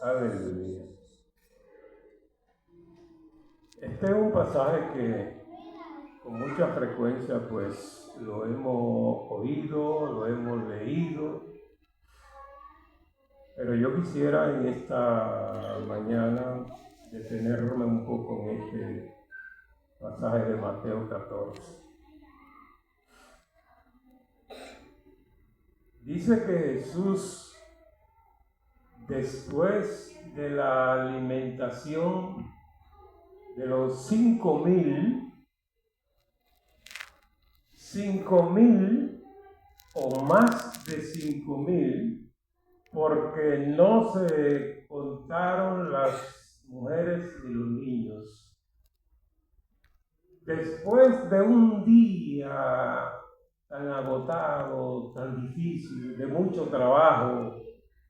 Aleluya. Este es un pasaje que con mucha frecuencia pues lo hemos oído, lo hemos leído, pero yo quisiera en esta mañana detenerme un poco en este pasaje de Mateo 14. Dice que Jesús, después de la alimentación de los 5,000 o más de 5,000, porque no se contaron las mujeres y los niños. Después de un día tan agotado, tan difícil, de mucho trabajo,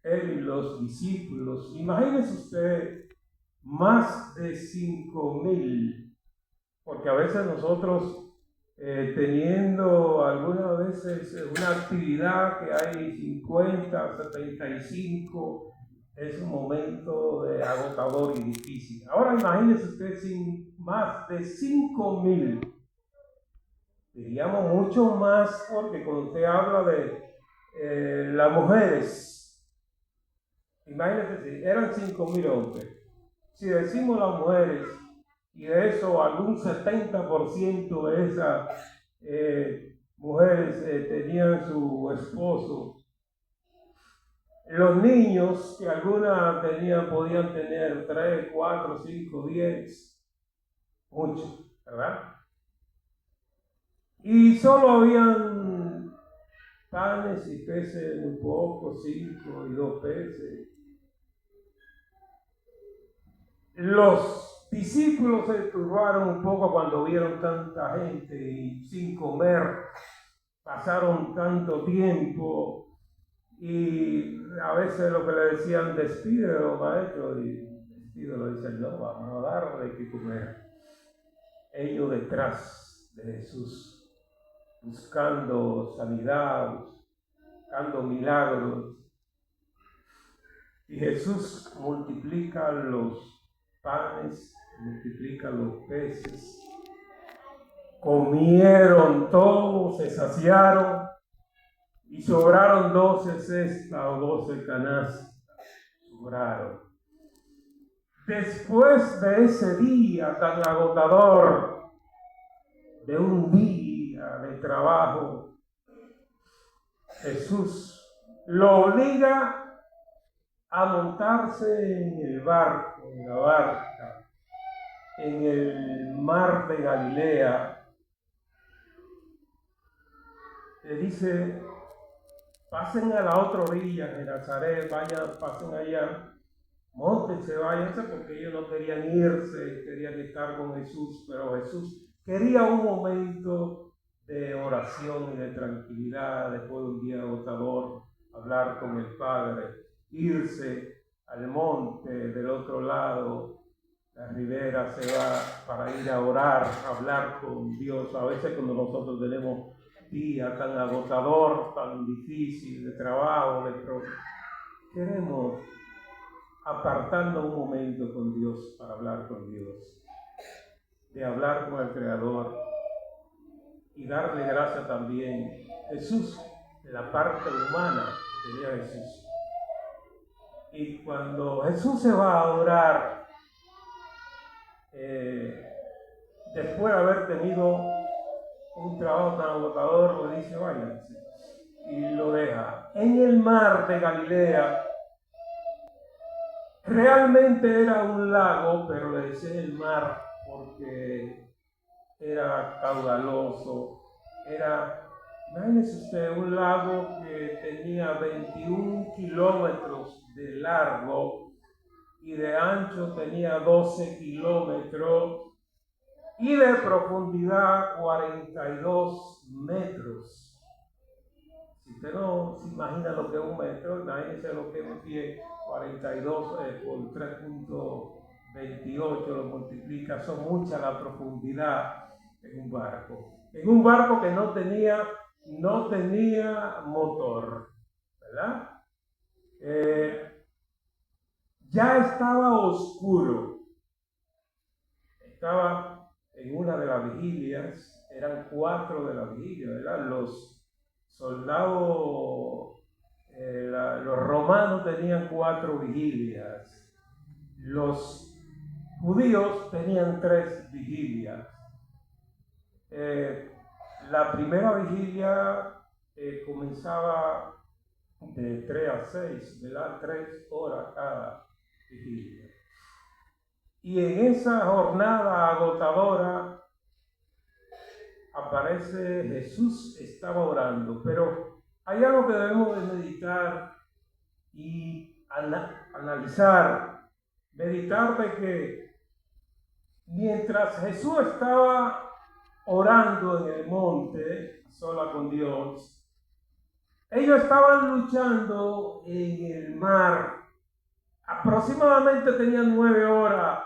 él y los discípulos, imagínese usted, más de 5,000, porque a veces nosotros teniendo algunas veces una actividad que hay 50, 75, es un momento de agotador y difícil. Ahora imagínese usted sin más de 5,000, diríamos mucho más, porque cuando usted habla de las mujeres, imagínese si eran 5,000 hombres. Si decimos las mujeres, y de eso algún 70% de esas mujeres tenían su esposo. Los niños, que algunas podían tener 3, 4, 5, 10, muchos, ¿verdad? Y solo habían panes y peces muy pocos, 5 y 2 peces. Los discípulos se turbaron un poco cuando vieron tanta gente y sin comer, pasaron tanto tiempo y a veces lo que le decían, despídelo maestro, y despídelo, dicen, no, vamos a darle que comer. Ellos detrás de Jesús, buscando sanidad, buscando milagros, y Jesús multiplica los panes, multiplica los peces. Comieron todos, se saciaron y sobraron 12 cestas o 12 canastas. Sobraron. Después de ese día tan agotador, de un día de trabajo, Jesús lo obliga a montarse en el barco, en la barca, en el mar de Galilea. Le dice, pasen a la otra orilla de Nazaret, vayan, pasen allá, móntense, váyanse, porque ellos no querían irse, querían estar con Jesús, pero Jesús quería un momento de oración y de tranquilidad después de un día agotador, hablar con el Padre, irse al monte del otro lado, la ribera se va para ir a orar, a hablar con Dios. A veces cuando nosotros tenemos día tan agotador, tan difícil de trabajo, queremos apartarnos un momento con Dios para hablar con Dios, de hablar con el Creador y darle gracias también. Jesús, de la parte humana que tenía Jesús. Y cuando Jesús se va a orar, después de haber tenido un trabajo tan agotador, le dice, váyanse, y lo deja. En el mar de Galilea, realmente era un lago, pero le decía el mar porque era caudaloso. Imagínese usted, un lago que tenía 21 kilómetros de largo y de ancho tenía 12 kilómetros y de profundidad 42 metros. Si usted no se imagina lo que es un metro, imagínese lo que es un pie. 42 por 3.28 lo multiplica, son mucha la profundidad en un barco. En un barco que no tenía motor, ¿verdad? Ya estaba oscuro. Estaba en una de las vigilias, eran 4 de la vigilia, ¿verdad? Los soldados, los romanos tenían 4 vigilias. Los judíos tenían 3 vigilias. La primera vigilia comenzaba de 3 a 6, ¿verdad? 3 horas cada vigilia. Y en esa jornada agotadora aparece Jesús, estaba orando, pero hay algo que debemos de meditar y analizar. Meditar de que mientras Jesús estaba orando en el monte, sola con Dios, ellos estaban luchando en el mar. Aproximadamente tenían 9 horas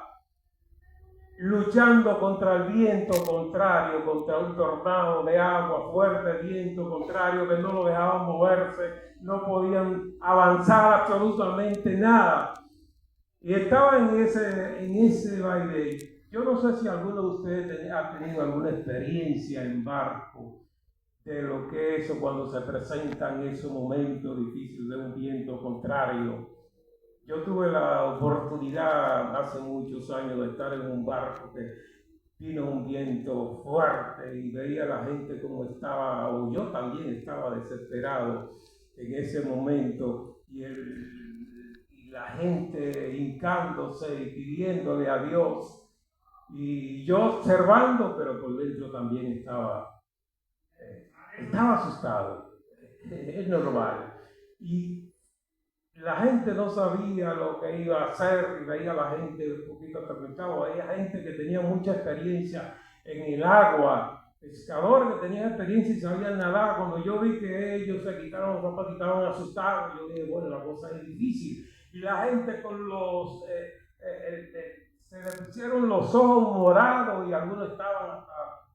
luchando contra el viento contrario, contra un tornado de agua, fuerte viento contrario que no lo dejaban moverse, no podían avanzar absolutamente nada. Y estaba en ese baile. Yo no sé si alguno de ustedes ha tenido alguna experiencia en barco de lo que es eso cuando se presentan esos momentos difíciles de un viento contrario. Yo tuve la oportunidad hace muchos años de estar en un barco que vino un viento fuerte y veía a la gente como estaba, o yo también estaba desesperado en ese momento, y la gente hincándose y pidiéndole a Dios, y yo observando, pero por dentro también estaba asustado. Es normal. Y la gente no sabía lo que iba a hacer, y veía a la gente un poquito atormentada. Había gente que tenía mucha experiencia en el agua, pescadores que tenían experiencia y sabían nadar. Cuando yo vi que ellos se quitaron los zapatos y estaban asustados, yo dije, bueno, la cosa es difícil. Y la gente con se le pusieron los ojos morados y algunos estaban hasta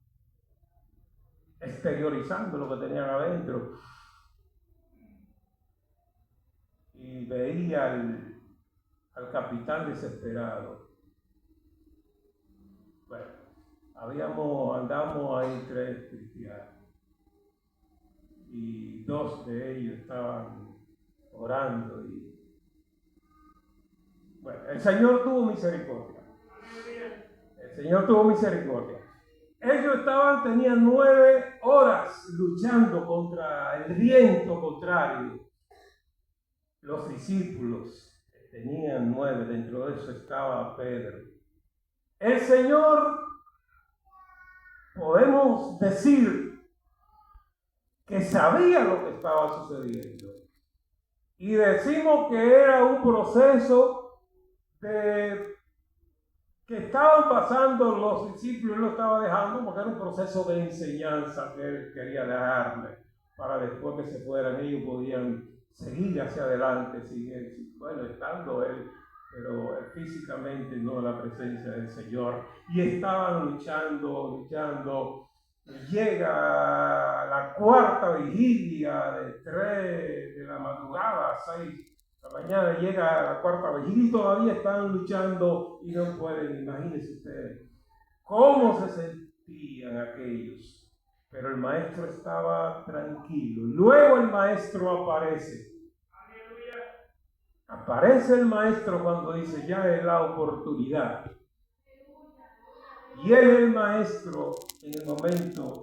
exteriorizando lo que tenían adentro. Y veía al capitán desesperado. Bueno, andamos ahí 3 cristianos y 2 de ellos estaban orando y bueno, el Señor tuvo misericordia. El Señor tuvo misericordia. Ellos tenían 9 horas luchando contra el viento contrario. Los discípulos tenían 9, dentro de eso estaba Pedro. El Señor, podemos decir que sabía lo que estaba sucediendo. Y decimos que era un proceso que estaban pasando los discípulos, él lo estaba dejando porque era un proceso de enseñanza que él quería dejarle, para después que se fueran, ellos podían seguir hacia adelante, bueno, estando él, pero físicamente no en la presencia del Señor. Y estaban luchando. Llega la 4ª vigilia de 3 de la madrugada a 6 de la mañana, llega la 4ª vigilia y todavía están luchando y no pueden. Imagínense ustedes cómo se sentían aquellos. Pero el maestro estaba tranquilo. Luego el maestro aparece. Aparece el maestro cuando dice, ya es la oportunidad. Y él es el maestro en el momento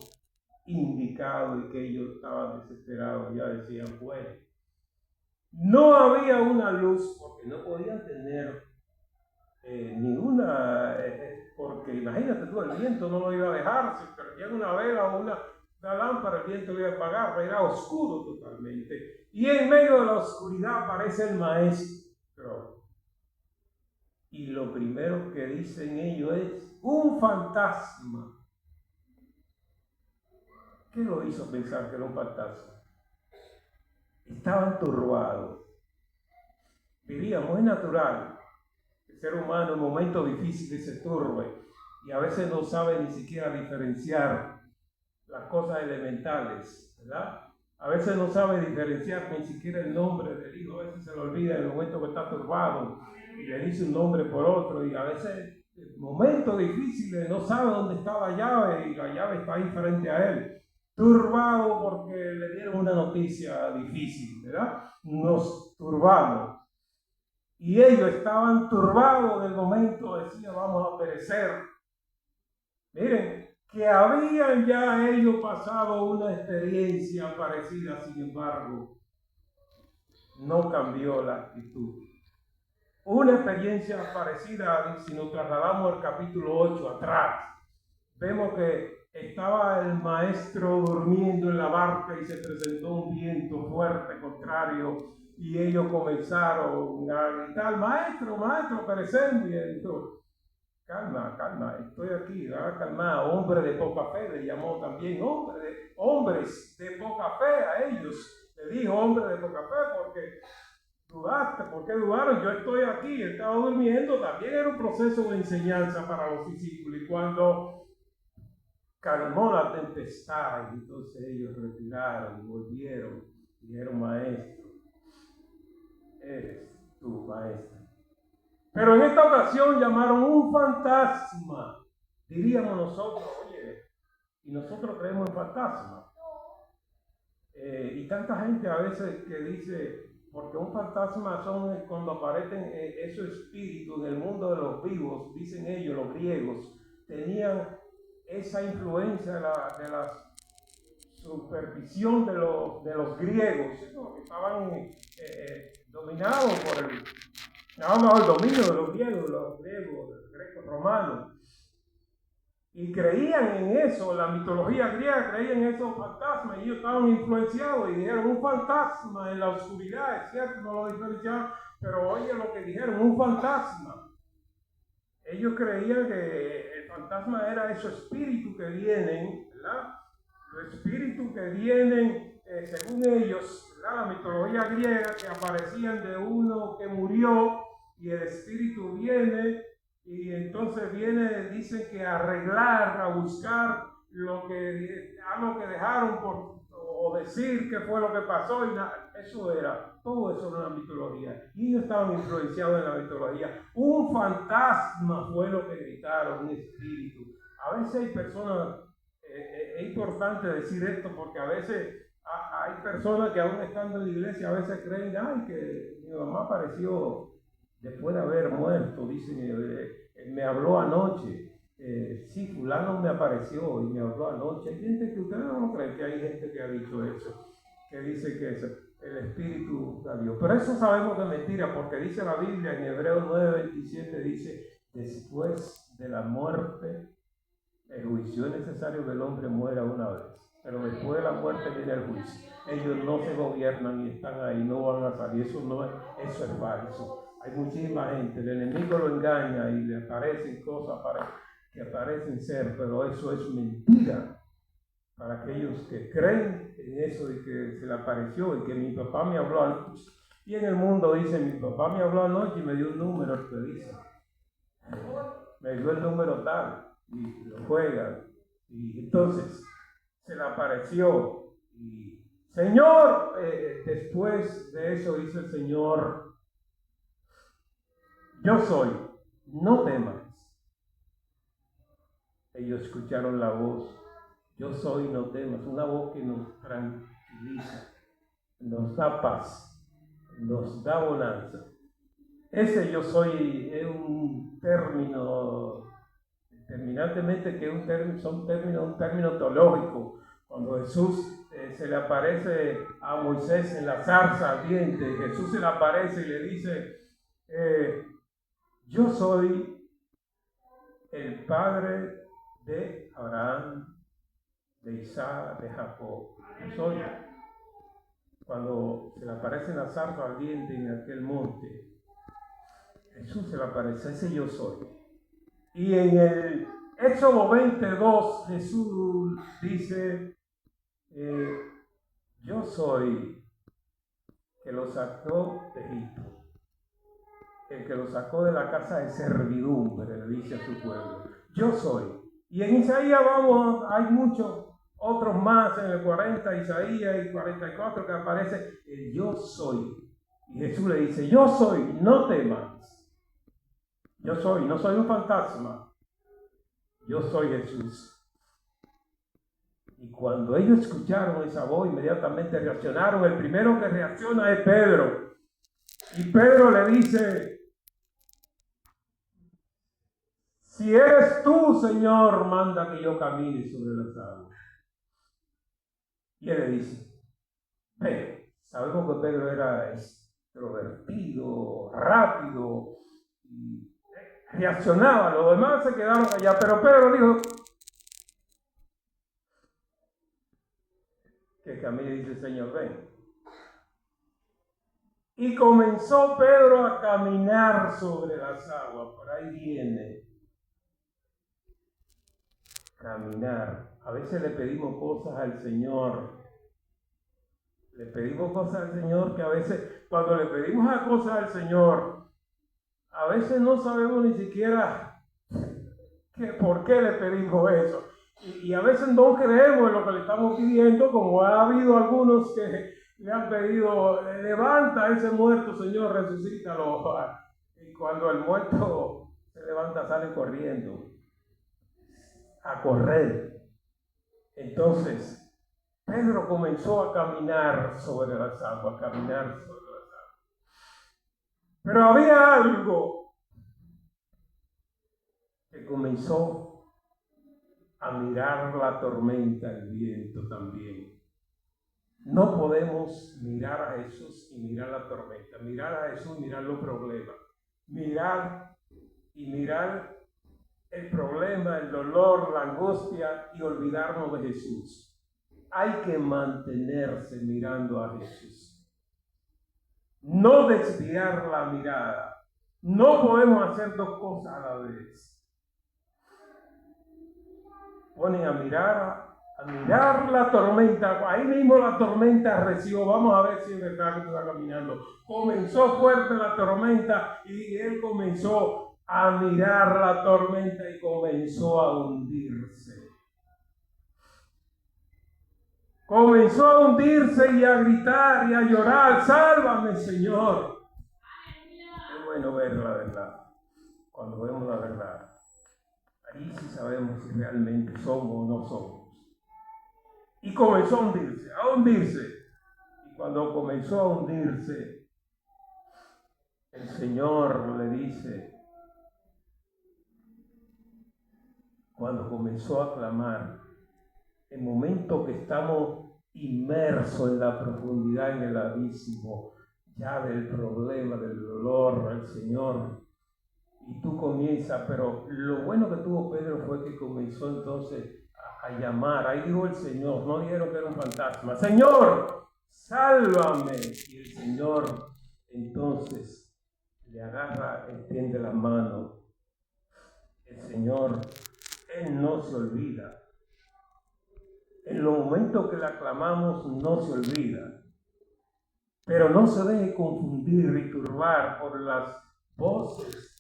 indicado y que ellos estaban desesperados, ya decían, bueno, no había una luz porque no podían tener ninguna, porque imagínate tú, el viento no lo iba a dejar, si perdían una vela o una lámpara, el viento lo iba a apagar, era oscuro totalmente. Y en medio de la oscuridad aparece el maestro. Y lo primero que dicen ellos es un fantasma. ¿Qué lo hizo pensar que era un fantasma? Estaban turbados. Vivíamos, es natural. El ser humano en momentos difíciles se turbe y a veces no sabe ni siquiera diferenciar las cosas elementales, ¿verdad? A veces no sabe diferenciar ni siquiera el nombre del hijo, a veces se lo olvida en el momento que está turbado. y le dice un nombre por otro, y a veces momentos difíciles, no sabe dónde está la llave y la llave está ahí frente a él, turbado porque le dieron una noticia difícil, ¿verdad? Nos turbamos. Y ellos estaban turbados del momento, decían, vamos a perecer. Miren, que habían ya ellos pasado una experiencia parecida, sin embargo, no cambió la actitud. Una experiencia parecida, si nos trasladamos al capítulo 8 atrás, vemos que estaba el maestro durmiendo en la barca y se presentó un viento fuerte, contrario, y ellos comenzaron a gritar, maestro, perecemos. Y él dijo, calma, estoy aquí, calma, hombre de poca fe, le llamó también, hombres de poca fe a ellos, le dijo hombre de poca fe porque dudaste, ¿por qué dudaron? Yo estoy aquí, estaba durmiendo, también era un proceso de enseñanza para los discípulos, y cuando calmó la tempestad, entonces ellos retiraron y volvieron, y dijeron, maestro, eres tu maestro. Pero en esta ocasión llamaron un fantasma, diríamos nosotros, oye, y nosotros creemos en fantasmas. Y tanta gente a veces que dice, porque un fantasma son cuando aparecen esos espíritus del mundo de los vivos, dicen ellos, los griegos, tenían esa influencia de la supervisión de los griegos, ¿no? Que estaban dominados por el dominio de los griegos, greco romanos. Y creían en eso, la mitología griega creía en esos fantasmas, y ellos estaban influenciados y dijeron un fantasma en la oscuridad, es cierto, no lo diferenciaban, pero oye lo que dijeron, un fantasma. Ellos creían que el fantasma era esos espíritus que vienen, ¿verdad? Los espíritus que vienen, según ellos, ¿verdad? La mitología griega, que aparecían de uno que murió y el espíritu viene. Y entonces viene, dicen que a arreglar, a buscar lo que dejaron o decir qué fue lo que pasó. Y todo eso era una mitología. Y ellos estaban influenciados en la mitología. Un fantasma fue lo que gritaron, un espíritu. A veces hay personas, es importante decir esto porque a veces hay personas que aún estando en la iglesia a veces creen, ay, que mi mamá apareció después de haber muerto, dicen, me habló anoche, sí, fulano me apareció y me habló anoche. Hay gente que ustedes no creen que hay gente que ha dicho eso, que dice que el espíritu salió. Pero eso sabemos de mentira, porque dice la Biblia en Hebreos 9:27, dice, después de la muerte, el juicio. Es necesario que el hombre muera una vez, pero después de la muerte viene el juicio. Ellos no se gobiernan y están ahí, no van a salir. Eso es falso. Hay muchísima gente, el enemigo lo engaña y le aparecen cosas que parecen ser, pero eso es mentira. Para aquellos que creen en eso de que se le apareció y que mi papá me habló anoche. Y en el mundo dice, mi papá me habló anoche y me dio un número que dice, me dio el número tal, y lo juegan. Y entonces se le apareció. Y Señor, después de eso dice el Señor, yo soy, no temas. Ellos escucharon la voz, yo soy, no temas, una voz que nos tranquiliza, nos da paz, nos da bonanza. Ese yo soy es un término, determinantemente que es un término teológico. Cuando Jesús se le aparece a Moisés en la zarza ardiente, Jesús se le aparece y le dice, yo soy el padre de Abraham, de Isaac, de Jacob. Yo soy. Cuando se le aparece en la zarza ardiente en aquel monte, Jesús se le aparece, ese yo soy. Y en el Éxodo 22, Jesús dice, yo soy que lo sacó de Egipto, el que lo sacó de la casa de servidumbre, le dice a su pueblo. Yo soy. Y en Isaías hay muchos otros más, en el 40 Isaías y 44 que aparece el yo soy. Y Jesús le dice, yo soy, no temas. Yo soy, no soy un fantasma. Yo soy Jesús. Y cuando ellos escucharon esa voz, inmediatamente reaccionaron. El primero que reacciona es Pedro. Y Pedro le dice: si eres tú, Señor, manda que yo camine sobre las aguas. Y él le dice: Pedro. Sabemos que Pedro era extrovertido, rápido, y reaccionaba. Los demás se quedaron allá, pero Pedro dijo que camine, dice el Señor: ven. Y comenzó Pedro a caminar sobre las aguas. Por ahí viene caminar. A veces le pedimos cosas al Señor. Le pedimos cosas al Señor que a veces, cuando le pedimos cosas al Señor, a veces no sabemos ni siquiera por qué le pedimos eso. Y a veces no creemos en lo que le estamos pidiendo, como ha habido algunos que le han pedido: levanta a ese muerto, Señor, resucítalo. Y cuando el muerto se levanta, sale corriendo, a correr. Entonces, Pedro comenzó a caminar sobre las aguas, Pero había algo que comenzó a mirar la tormenta, el viento también. No podemos mirar a Jesús y mirar la tormenta. Mirar a Jesús y mirar los problemas. Mirar el problema, el dolor, la angustia y olvidarnos de Jesús. Hay que mantenerse mirando a Jesús. No desviar la mirada. No podemos hacer dos cosas a la vez. Ponen a mirar la tormenta. Ahí mismo la tormenta arreció. Vamos a ver si es verdad que está caminando. Comenzó fuerte la tormenta y él comenzó a mirar la tormenta y comenzó a hundirse. Comenzó a hundirse y a gritar y a llorar: sálvame, Señor. Es bueno ver la verdad. Cuando vemos la verdad, ahí sí sabemos si realmente somos o no somos. Y comenzó a hundirse. Y cuando comenzó a hundirse, el Señor le dice, cuando comenzó a clamar, el momento que estamos inmersos en la profundidad, en el abismo, ya del problema, del dolor, el Señor, y tú comienzas, pero lo bueno que tuvo Pedro fue que comenzó entonces a llamar. Ahí dijo el Señor, no dijeron que era un fantasma: Señor, sálvame. Y el Señor entonces le agarra, extiende la mano. El Señor, Él no se olvida. En los momentos que le aclamamos no se olvida. Pero no se deje confundir y turbar por las voces,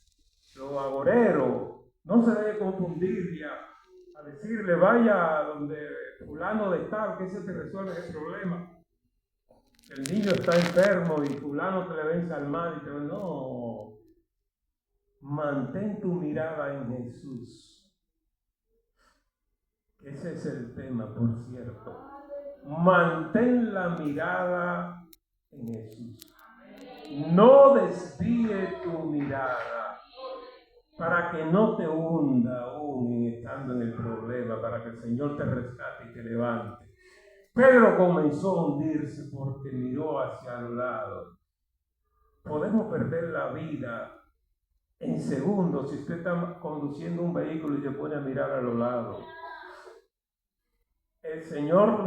los agoreros. No se deje confundir y a decirle: vaya donde fulano de tal, que ese te resuelve el problema. El niño está enfermo y fulano te le vence al mal y te dice: no. Mantén tu mirada en Jesús. Ese es el tema, por cierto. Mantén la mirada en Jesús. No desvíe tu mirada para que no te hunda aún estando en el problema, para que el Señor te rescate y te levante. Pedro comenzó a hundirse porque miró hacia el lado. Podemos perder la vida en segundos si usted está conduciendo un vehículo y se pone a mirar a los lados. El Señor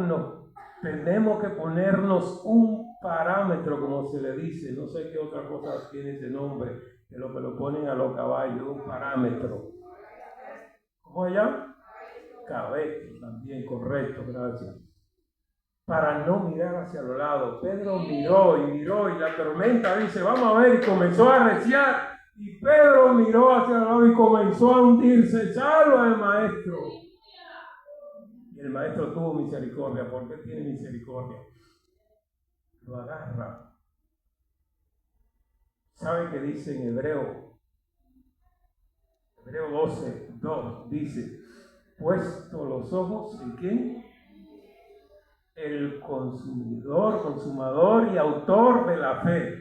tenemos que ponernos un parámetro, como se le dice, no sé qué otra cosa tiene ese nombre, de lo que lo ponen a los caballos, un parámetro. ¿Cómo se llama? Cabestro, también, correcto, gracias. Para no mirar hacia los lados. Pedro miró y la tormenta dice: vamos a ver, y comenzó a arreciar. Y Pedro miró hacia el lado y comenzó a hundirse. ¡Sálvame, maestro! El maestro tuvo misericordia. ¿Por qué tiene misericordia? Lo agarra. ¿Sabe qué dice en hebreo? Hebreo 12:2 dice, puesto los ojos en ¿quién? El consumador y autor de la fe.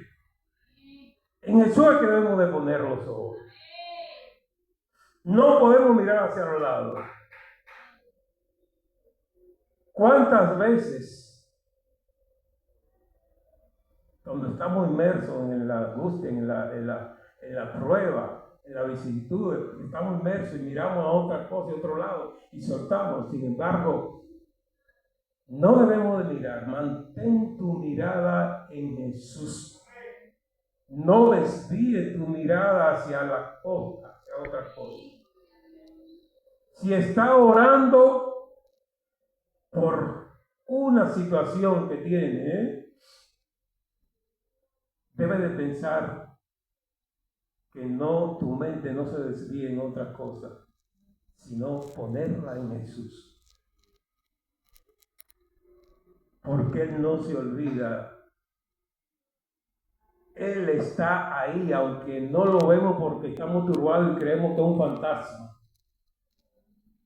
En eso es que debemos de poner los ojos. No podemos mirar hacia los lados. ¿Cuántas veces, cuando estamos inmersos en la angustia, en la prueba, en la vicisitud, estamos inmersos y miramos a otra cosa, a otro lado, y soltamos? Sin embargo, no debemos de mirar. Mantén tu mirada en Jesús. No desvíe tu mirada hacia la cosa, hacia otra cosa. Si está orando por una situación que tiene, debe de pensar que no, tu mente no se desvíe en otras cosas, sino ponerla en Jesús. Porque Él no se olvida. Él está ahí, aunque no lo vemos porque estamos turbados y creemos que es un fantasma.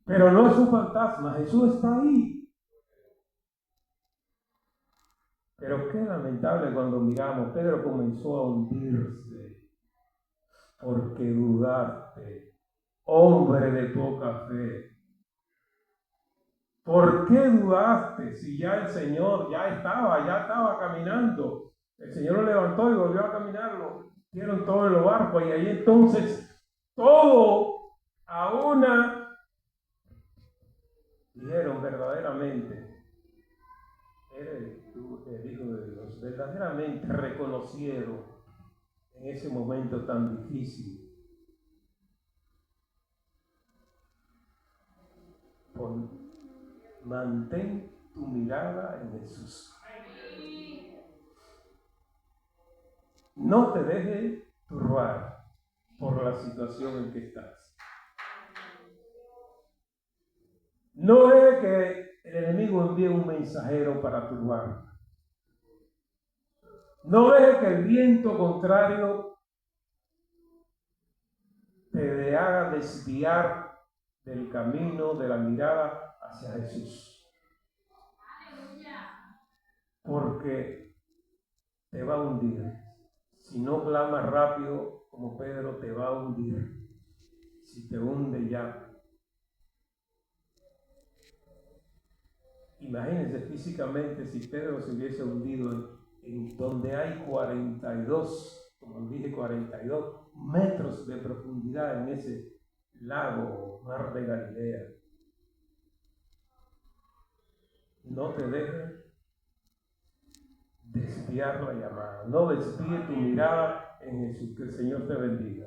Pero no es un fantasma, Jesús está ahí. Pero qué lamentable cuando miramos, Pedro comenzó a hundirse porque dudaste, hombre de poca fe. ¿Por qué dudaste si ya el Señor ya estaba caminando? El Señor lo levantó y volvió a caminarlo. Dieron todo en los barcos y ahí entonces todo a una dijeron verdaderamente, eres tú el Hijo de Dios. Verdaderamente reconocieron en ese momento tan difícil. Mantén tu mirada en Jesús. No te dejes turbar por la situación en que estás. No es que el enemigo envíe un mensajero para turbarte. No es que el viento contrario te haga desviar del camino, de la mirada hacia Jesús. Porque te va a hundir. Si no clamas rápido como Pedro, te va a hundir. Si te hunde ya. Imagínense físicamente si Pedro se hubiese hundido en donde hay 42, como dije, 42 metros de profundidad en ese lago, mar de Galilea. No te dejes desviar la llamada. No desvíe tu mirada en Jesús. Que el Señor te bendiga.